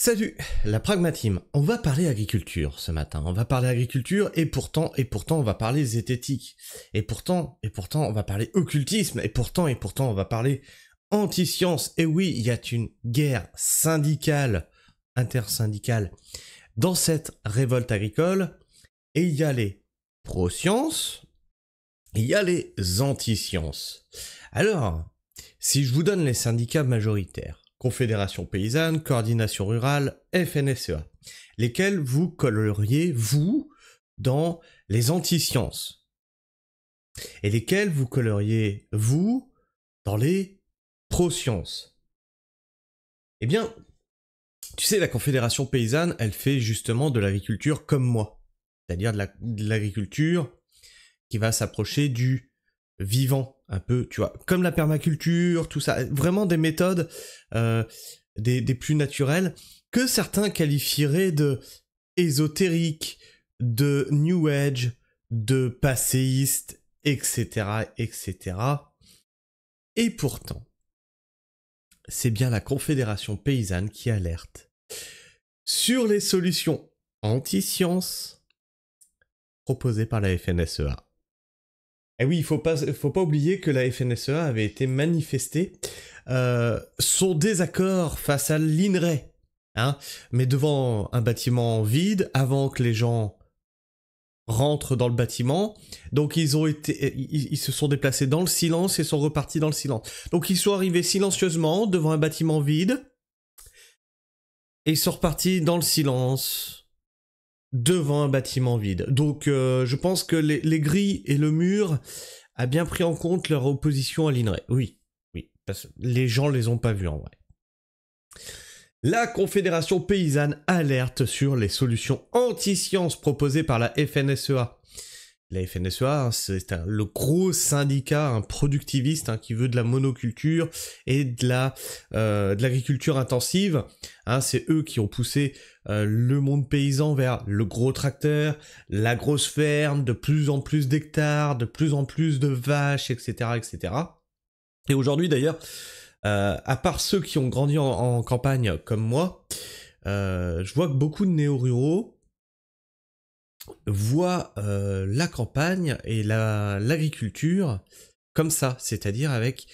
Salut, la Pragmatime. On va parler agriculture ce matin. On va parler agriculture et pourtant, on va parler zététique. Et pourtant, on va parler occultisme. Et pourtant, on va parler anti-science. Et oui, il y a une guerre syndicale, intersyndicale, dans cette révolte agricole. Et il y a les pro-sciences, et il y a les anti-sciences. Alors, si je vous donne les syndicats majoritaires, Confédération Paysanne, Coordination Rurale, FNSEA, lesquels vous colleriez, vous, dans les anti-sciences, et lesquels vous colleriez, vous, dans les pro-sciences. Eh bien, tu sais, la Confédération Paysanne, elle fait justement de l'agriculture comme moi, c'est-à-dire de l'agriculture qui va s'approcher du vivant, un peu, tu vois, comme la permaculture, tout ça, vraiment des méthodes des plus naturelles, que certains qualifieraient de ésotériques, de New Age, de passéistes, etc., etc. Et pourtant, c'est bien la Confédération Paysanne qui alerte sur les solutions anti-sciences proposées par la FNSEA. Et oui, il faut pas oublier que la FNSEA avait été manifestée son désaccord face à l'INRAE, hein, mais devant un bâtiment vide, avant que les gens rentrent dans le bâtiment. Donc ils se sont déplacés dans le silence et sont repartis dans le silence. Donc ils sont arrivés silencieusement devant un bâtiment vide et ils sont repartis dans le silence devant un bâtiment vide. Donc je pense que les grilles et le mur a bien pris en compte leur opposition à l'INRAE. Oui, parce que les gens les ont pas vus en vrai. La Confédération Paysanne alerte sur les solutions anti-sciences proposées par la FNSEA. La FNSEA, c'est le gros syndicat productiviste qui veut de la monoculture et de l'agriculture intensive. C'est eux qui ont poussé le monde paysan vers le gros tracteur, la grosse ferme, de plus en plus d'hectares, de plus en plus de vaches, etc., etc. Et aujourd'hui d'ailleurs, à part ceux qui ont grandi en campagne comme moi, je vois que beaucoup de néo-ruraux voient la campagne et l'agriculture comme ça, c'est-à-dire avec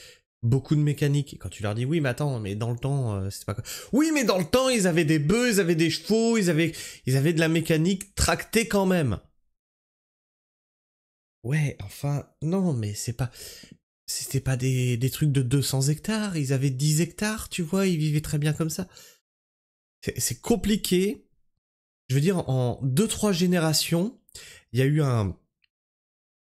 beaucoup de mécanique. Et quand tu leur dis oui mais attends, mais dans le temps c'est pas quoi. Oui mais dans le temps ils avaient des bœufs, ils avaient des chevaux, ils avaient de la mécanique tractée quand même. Ouais, enfin non, mais c'était pas des trucs de 200 hectares, ils avaient 10 hectares, tu vois, ils vivaient très bien comme ça. C'est compliqué. Je veux dire, en 2-3 générations, il y a eu un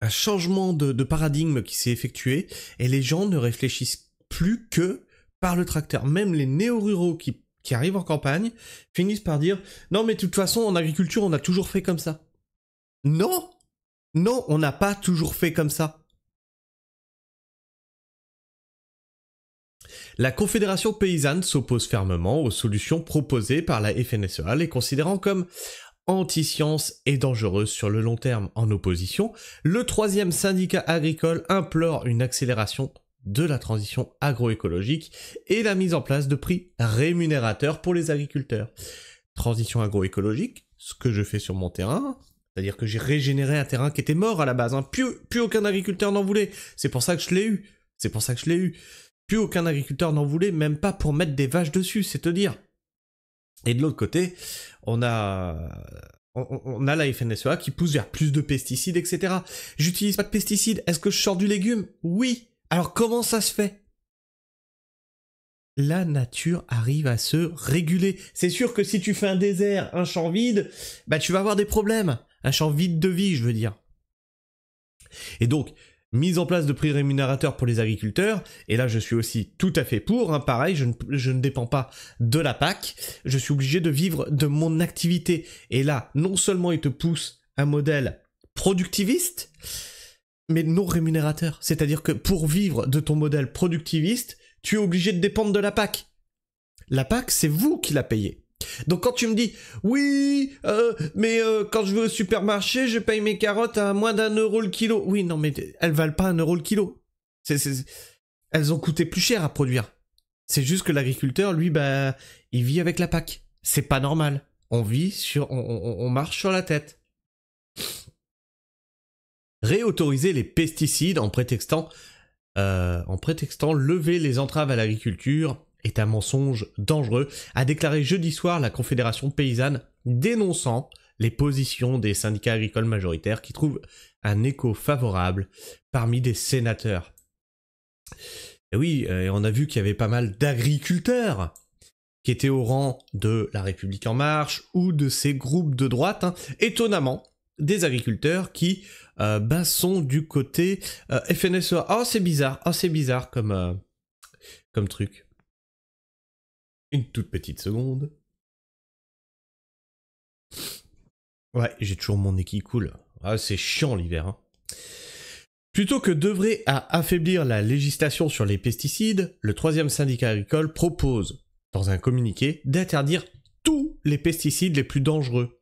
changement de paradigme qui s'est effectué, et les gens ne réfléchissent plus que par le tracteur. Même les néo-ruraux qui arrivent en campagne finissent par dire « Non, mais de toute façon, en agriculture, on a toujours fait comme ça. » Non, on n'a pas toujours fait comme ça. La Confédération Paysanne s'oppose fermement aux solutions proposées par la FNSEA, les considérant comme anti-science et dangereuses sur le long terme. En opposition, le troisième syndicat agricole implore une accélération de la transition agroécologique et la mise en place de prix rémunérateurs pour les agriculteurs. Transition agroécologique, ce que je fais sur mon terrain, c'est-à-dire que j'ai régénéré un terrain qui était mort à la base. Plus aucun agriculteur n'en voulait. C'est pour ça que je l'ai eu. Plus aucun agriculteur n'en voulait, même pas pour mettre des vaches dessus, c'est te dire. Et de l'autre côté, on a la FNSEA qui pousse vers plus de pesticides, etc. J'utilise pas de pesticides, est-ce que je sors du légume? Oui. Alors comment ça se fait? La nature arrive à se réguler. C'est sûr que si tu fais un désert, un champ vide, tu vas avoir des problèmes. Un champ vide de vie, je veux dire. Et donc, mise en place de prix rémunérateurs pour les agriculteurs, et là je suis aussi tout à fait pour, pareil, je ne dépends pas de la PAC, je suis obligé de vivre de mon activité. Et là, non seulement ils te poussent un modèle productiviste, mais non rémunérateur. C'est-à-dire que pour vivre de ton modèle productiviste, tu es obligé de dépendre de la PAC. La PAC, c'est vous qui la payez. Donc quand tu me dis oui, mais quand je vais au supermarché, je paye mes carottes à moins d'1 € le kilo. Oui, non, mais elles valent pas 1 € le kilo. Elles ont coûté plus cher à produire. C'est juste que l'agriculteur, lui, il vit avec la PAC. C'est pas normal. On vit sur... on marche sur la tête. Réautoriser les pesticides en prétextant lever les entraves à l'agriculture est un mensonge dangereux, a déclaré jeudi soir la Confédération paysanne, dénonçant les positions des syndicats agricoles majoritaires qui trouvent un écho favorable parmi des sénateurs. Et oui, on a vu qu'il y avait pas mal d'agriculteurs qui étaient au rang de La République En Marche ou de ces groupes de droite, hein. Étonnamment, des agriculteurs qui sont du côté FNSEA. Oh, c'est bizarre comme truc. Une toute petite seconde. Ouais, j'ai toujours mon nez qui coule. Ah, c'est chiant l'hiver, hein. Plutôt que d'œuvrer à affaiblir la législation sur les pesticides, le 3e syndicat agricole propose, dans un communiqué, d'interdire tous les pesticides les plus dangereux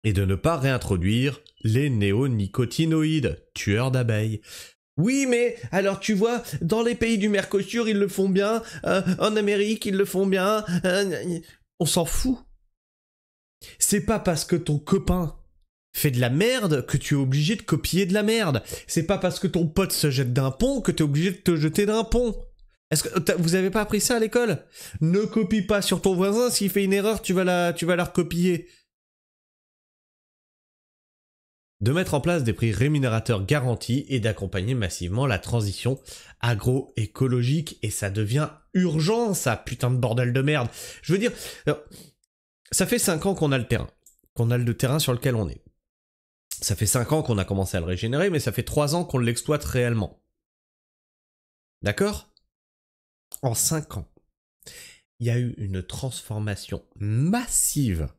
et de ne pas réintroduire les néonicotinoïdes, tueurs d'abeilles. Oui, mais alors tu vois, dans les pays du Mercosur, ils le font bien, en Amérique, ils le font bien, on s'en fout. C'est pas parce que ton copain fait de la merde que tu es obligé de copier de la merde. C'est pas parce que ton pote se jette d'un pont que tu es obligé de te jeter d'un pont. Est-ce que vous avez pas appris ça à l'école? Ne copie pas sur ton voisin, s'il fait une erreur, tu vas la recopier. De mettre en place des prix rémunérateurs garantis et d'accompagner massivement la transition agroécologique. Et ça devient urgent, ça, putain de bordel de merde. Je veux dire, ça fait 5 ans qu'on a le terrain. Qu'on a le terrain sur lequel on est. Ça fait 5 ans qu'on a commencé à le régénérer, mais ça fait 3 ans qu'on l'exploite réellement. D'accord ? En 5 ans, il y a eu une transformation massive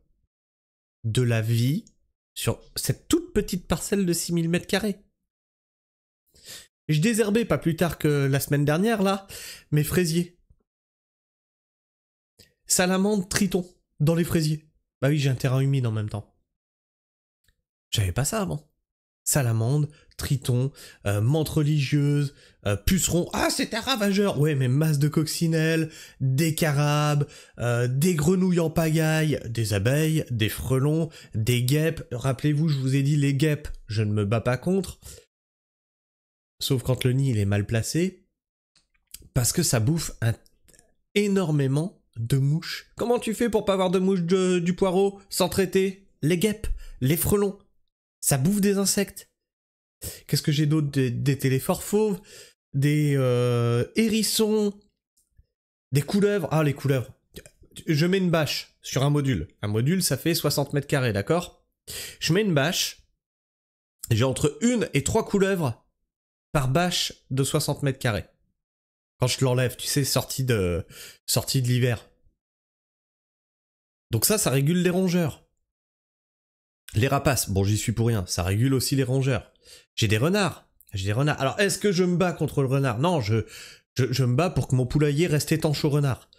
de la vie sur cette toute petite parcelle de 6000 m². Je désherbais pas plus tard que la semaine dernière, là, mes fraisiers. Salamandre, triton, dans les fraisiers. Bah oui, j'ai un terrain humide en même temps. J'avais pas ça avant. Salamandre, triton, menthe religieuse, puceron. Ah, c'est un ravageur. Ouais, mais masse de coccinelles, des carabes, des grenouilles en pagaille, des abeilles, des frelons, des guêpes. Rappelez-vous, je vous ai dit, les guêpes, je ne me bats pas contre. Sauf quand le nid il est mal placé. Parce que ça bouffe énormément de mouches. Comment tu fais pour pas avoir de mouches du poireau sans traiter? Les guêpes, les frelons. Ça bouffe des insectes. Qu'est-ce que j'ai d'autre? Des téléphores fauves, des hérissons, des couleuvres. Ah, les couleuvres. Je mets une bâche sur un module. Un module, ça fait 60 m², d'accord? Je mets une bâche. J'ai entre 1 et 3 couleuvres par bâche de 60 m². Quand je l'enlève, tu sais, sortie de l'hiver. Donc ça régule les rongeurs. Les rapaces, bon j'y suis pour rien, ça régule aussi les rongeurs. J'ai des renards. Alors est-ce que je me bats contre le renard? Non, je me bats pour que mon poulailler reste étanche au renard.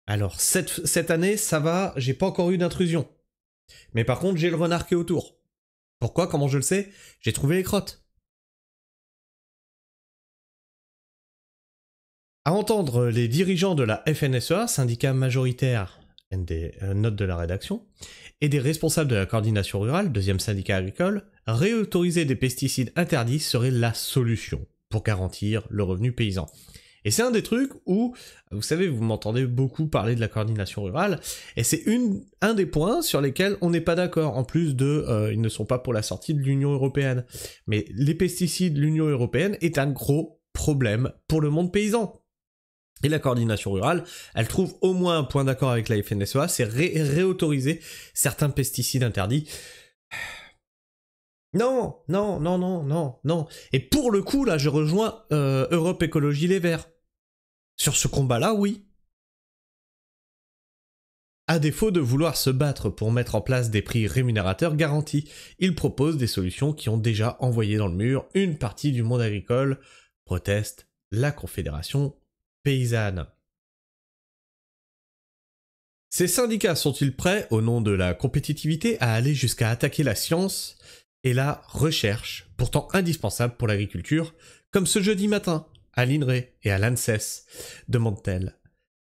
Alors cette année, ça va, j'ai pas encore eu d'intrusion. Mais par contre, j'ai le renard qui est autour. Pourquoi? Comment je le sais? J'ai trouvé les crottes. À entendre les dirigeants de la FNSEA, syndicat majoritaire, des notes de la rédaction, et des responsables de la coordination rurale, 2e syndicat agricole, réautoriser des pesticides interdits serait la solution pour garantir le revenu paysan. Et c'est un des trucs où, vous savez, vous m'entendez beaucoup parler de la coordination rurale, et c'est un des points sur lesquels on n'est pas d'accord, en plus de, ils ne sont pas pour la sortie de l'Union Européenne. Mais les pesticides, l'Union Européenne est un gros problème pour le monde paysan. Et la coordination rurale, elle trouve au moins un point d'accord avec la FNSEA, c'est réautoriser certains pesticides interdits. Non. Et pour le coup, là, je rejoins Europe Écologie Les Verts. Sur ce combat-là, oui. À défaut de vouloir se battre pour mettre en place des prix rémunérateurs garantis, ils proposent des solutions qui ont déjà envoyé dans le mur une partie du monde agricole, proteste la Confédération paysanne. Ces syndicats sont-ils prêts, au nom de la compétitivité, à aller jusqu'à attaquer la science et la recherche, pourtant indispensables pour l'agriculture, comme ce jeudi matin, à l'INRE et à l'ANSES, demande-t-elle.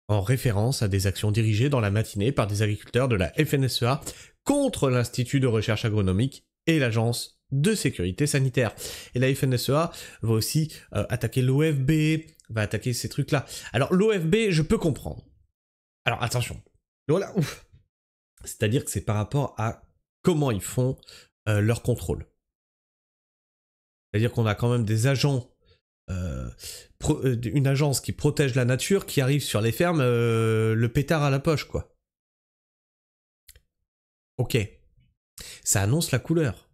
en référence à des actions dirigées dans la matinée par des agriculteurs de la FNSEA contre l'Institut de recherche agronomique et l'Agence de sécurité sanitaire. Et la FNSEA va aussi attaquer l'OFB, va attaquer ces trucs-là. Alors l'OFB, je peux comprendre. Alors attention, voilà, ouf. C'est-à-dire que c'est par rapport à comment ils font leur contrôle. C'est-à-dire qu'on a quand même des agents, une agence qui protège la nature, qui arrive sur les fermes, le pétard à la poche, quoi. Ok, ça annonce la couleur.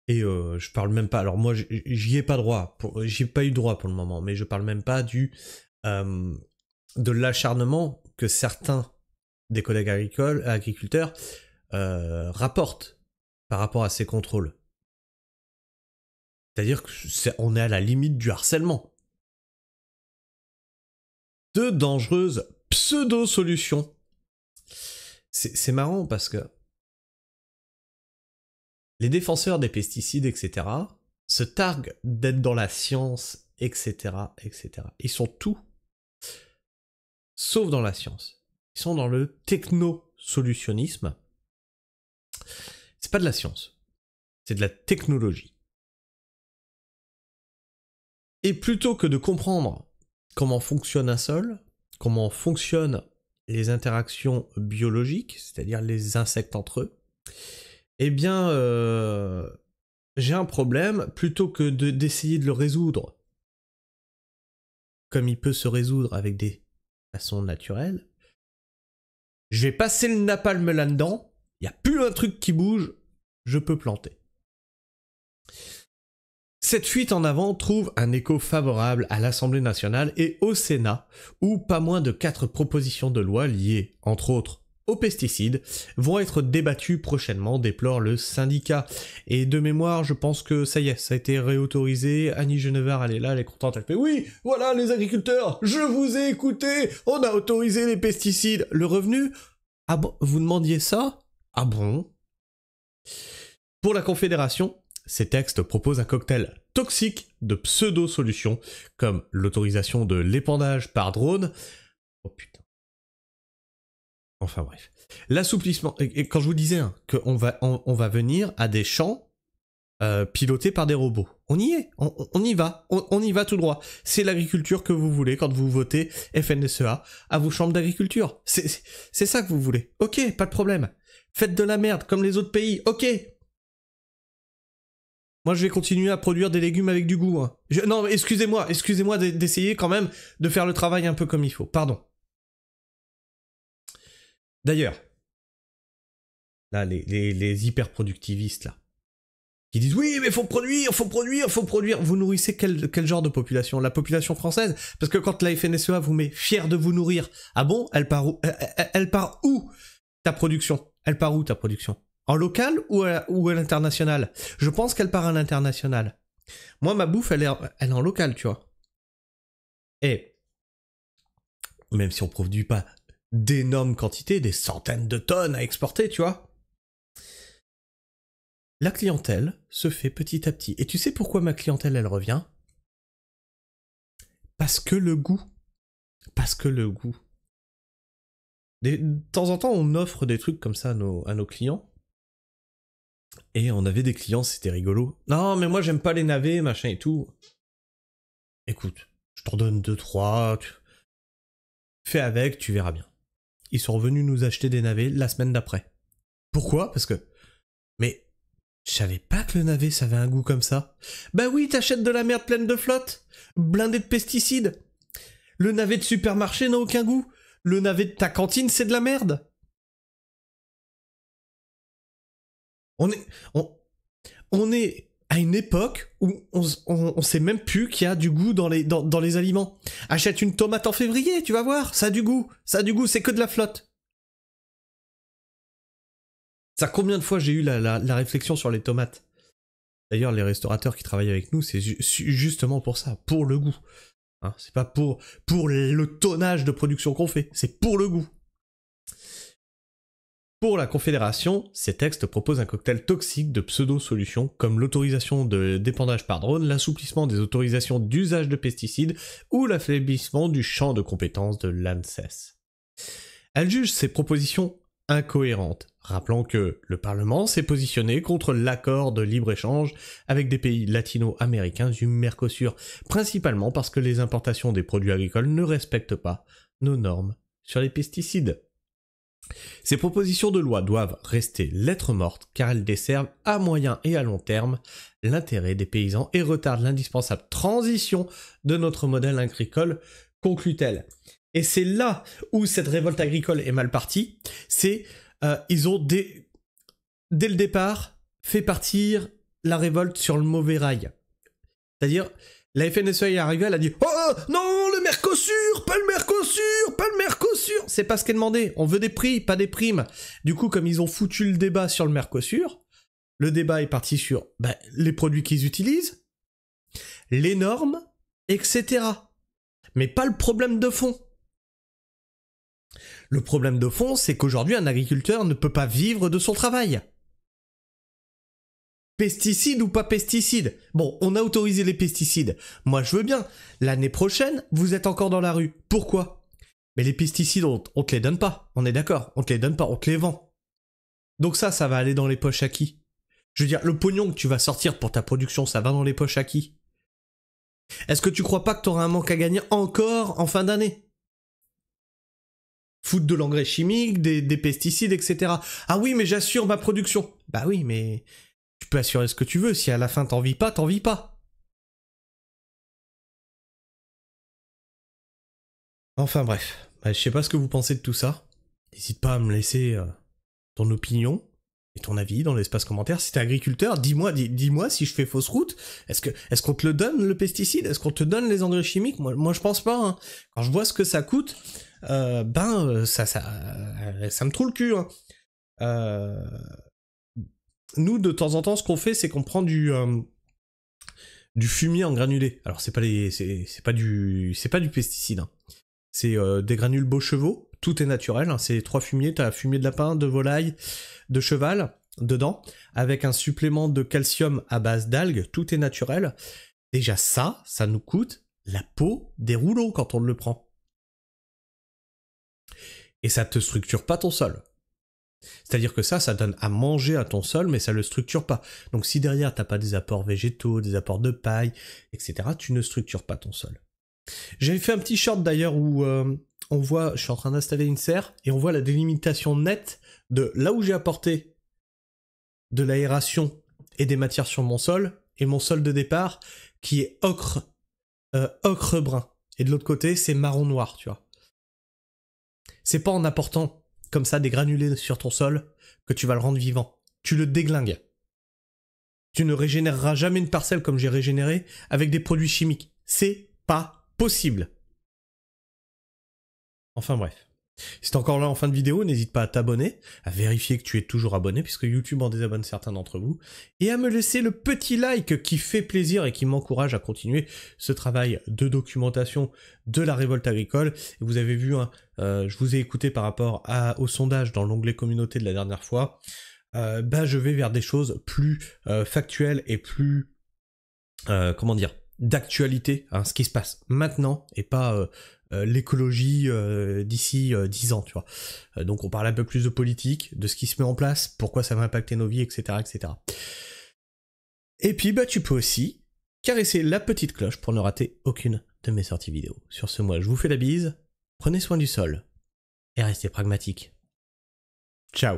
Et je parle même pas, alors moi j'y ai pas droit, j'y ai pas eu droit pour le moment, mais je parle même pas de l'acharnement que certains des collègues agriculteurs rapportent par rapport à ces contrôles. C'est-à-dire qu'on est à la limite du harcèlement. De dangereuses pseudo-solutions. C'est marrant parce que les défenseurs des pesticides, etc., se targuent d'être dans la science, etc., etc. Ils sont tout, sauf dans la science. Ils sont dans le techno-solutionnisme. C'est pas de la science, c'est de la technologie. Et plutôt que de comprendre comment fonctionne un sol, comment fonctionnent les interactions biologiques, c'est-à-dire les insectes entre eux, eh bien, j'ai un problème, plutôt que d'essayer de le résoudre comme il peut se résoudre avec des façons naturelles, je vais passer le napalm là-dedans, il n'y a plus un truc qui bouge, je peux planter. Cette fuite en avant trouve un écho favorable à l'Assemblée nationale et au Sénat, où pas moins de 4 propositions de loi liées, entre autres, aux pesticides, vont être débattues prochainement, déplore le syndicat. Et de mémoire, je pense que ça y est, ça a été réautorisé. Annie Genevard, elle est là, elle est contente, elle fait « Oui, voilà les agriculteurs, je vous ai écouté, on a autorisé les pesticides. » Le revenu? Ah bon, vous demandiez ça? Ah bon? Pour la Confédération, ces textes proposent un cocktail toxique de pseudo-solutions, comme l'autorisation de l'épandage par drone. Oh putain. Enfin bref. L'assouplissement, et quand je vous disais hein, qu'on va venir à des champs pilotés par des robots. On y est, on y va, on y va tout droit. C'est l'agriculture que vous voulez quand vous votez FNSEA à vos chambres d'agriculture. C'est ça que vous voulez. Ok, pas de problème. Faites de la merde comme les autres pays, ok. Moi, je vais continuer à produire des légumes avec du goût. Hein. Non, excusez-moi d'essayer quand même de faire le travail un peu comme il faut. Pardon. D'ailleurs, là, les hyper-productivistes, là, qui disent « Oui, mais faut produire !» Vous nourrissez quel genre de population? La population française? Parce que quand la FNSEA vous met « fier de vous nourrir », ah bon? Elle part où ta production? Elle part où ta production? En local ou à l'international? Je pense qu'elle part à l'international. Moi, ma bouffe, elle est en local, tu vois. Et même si on produit pas d'énormes quantités, des centaines de tonnes à exporter, tu vois, la clientèle se fait petit à petit. Et tu sais pourquoi ma clientèle, elle revient? Parce que le goût. Parce que le goût. De temps en temps, on offre des trucs comme ça à nos clients. Et on avait des clients, c'était rigolo. Non, mais moi, j'aime pas les navets, machin et tout. Écoute, je t'en donne 2-3. Fais avec, tu verras bien. Ils sont revenus nous acheter des navets la semaine d'après. Pourquoi? Parce que... Mais... Je savais pas que le navet, ça avait un goût comme ça. Bah oui, t'achètes de la merde pleine de flotte, blindée de pesticides. Le navet de supermarché n'a aucun goût. Le navet de ta cantine, c'est de la merde. On est à une époque où on sait même plus qu'il y a du goût dans les aliments. Achète une tomate en février, tu vas voir, ça a du goût. Ça a du goût, c'est que de la flotte. Ça, combien de fois j'ai eu la réflexion sur les tomates? D'ailleurs, les restaurateurs qui travaillent avec nous, c'est justement pour ça, pour le goût. Hein, c'est pas pour le tonnage de production qu'on fait, c'est pour le goût. Pour la Confédération, ces textes proposent un cocktail toxique de pseudo-solutions comme l'autorisation de d'épandage par drone, l'assouplissement des autorisations d'usage de pesticides ou l'affaiblissement du champ de compétences de l'ANSES. Elle juge ces propositions incohérentes, rappelant que le Parlement s'est positionné contre l'accord de libre-échange avec des pays latino-américains du Mercosur, principalement parce que les importations des produits agricoles ne respectent pas nos normes sur les pesticides. Ces propositions de loi doivent rester lettres mortes car elles desservent à moyen et à long terme l'intérêt des paysans et retardent l'indispensable transition de notre modèle agricole, conclut-elle. Et c'est là où cette révolte agricole est mal partie, c'est ils ont dès le départ fait partir la révolte sur le mauvais rail. C'est-à-dire, la FNSEA est arrivée, elle a dit « Oh non, le Mercosur, pas le Mercosur, pas le Mercosur !» C'est pas ce qui est demandé, on veut des prix, pas des primes. Du coup, comme ils ont foutu le débat sur le Mercosur, le débat est parti sur les produits qu'ils utilisent, les normes, etc. Mais pas le problème de fond. Le problème de fond, c'est qu'aujourd'hui, un agriculteur ne peut pas vivre de son travail. Pesticides ou pas pesticides? Bon, on a autorisé les pesticides. Moi, je veux bien. L'année prochaine, vous êtes encore dans la rue. Pourquoi? Mais les pesticides, on te les donne pas. On est d'accord. On te les donne pas, on te les vend. Donc ça va aller dans les poches à qui? Je veux dire, le pognon que tu vas sortir pour ta production, ça va dans les poches à qui? Est-ce que tu crois pas que tu auras un manque à gagner encore en fin d'année? Foutre de l'engrais chimique, des pesticides, etc. Ah oui, mais j'assure ma production. Bah oui, mais tu peux assurer ce que tu veux. Si à la fin t'en vis pas, t'en vis pas. Enfin bref, je sais pas ce que vous pensez de tout ça. N'hésite pas à me laisser ton opinion et ton avis dans l'espace commentaire. Si t'es agriculteur, dis-moi si je fais fausse route. Est-ce qu'on te le donne, le pesticide? Est-ce qu'on te donne les engrais chimiques? Moi je pense pas. Hein. Quand je vois ce que ça coûte, ça me trouve le cul. Hein. Nous, de temps en temps, ce qu'on fait, c'est qu'on prend du fumier en granulé. Alors c'est pas du pesticide. Hein. C'est des granules Beauchevaux. Tout est naturel. Hein. C'est 3 fumiers. T'as fumier de lapin, de volaille, de cheval dedans, avec un supplément de calcium à base d'algues. Tout est naturel. Déjà ça nous coûte la peau des rouleaux quand on le prend. Et ça te structure pas ton sol. C'est-à-dire que ça donne à manger à ton sol, mais ça le structure pas. Donc si derrière t'as pas des apports végétaux, des apports de paille, etc., tu ne structures pas ton sol. J'avais fait un petit short d'ailleurs où on voit, je suis en train d'installer une serre, et on voit la délimitation nette de là où j'ai apporté de l'aération et des matières sur mon sol, et mon sol de départ, qui est ocre brun. Et de l'autre côté, c'est marron noir, tu vois. C'est pas en apportant comme ça des granulés sur ton sol que tu vas le rendre vivant. Tu le déglingues. Tu ne régénéreras jamais une parcelle comme j'ai régénéré avec des produits chimiques. C'est pas possible. Enfin bref. Si t'es encore là en fin de vidéo, n'hésite pas à t'abonner, à vérifier que tu es toujours abonné, puisque YouTube en désabonne certains d'entre vous, et à me laisser le petit like qui fait plaisir et qui m'encourage à continuer ce travail de documentation de la révolte agricole. Et vous avez vu, hein, je vous ai écouté par rapport au sondage dans l'onglet communauté de la dernière fois, je vais vers des choses plus factuelles et plus, d'actualité, hein, ce qui se passe maintenant, et pas l'écologie d'ici 10 ans, tu vois. Donc on parle un peu plus de politique, de ce qui se met en place, pourquoi ça va impacter nos vies, etc., etc. Et puis tu peux aussi caresser la petite cloche pour ne rater aucune de mes sorties vidéo. Sur ce, moi je vous fais la bise, prenez soin du sol, et restez pragmatique. Ciao.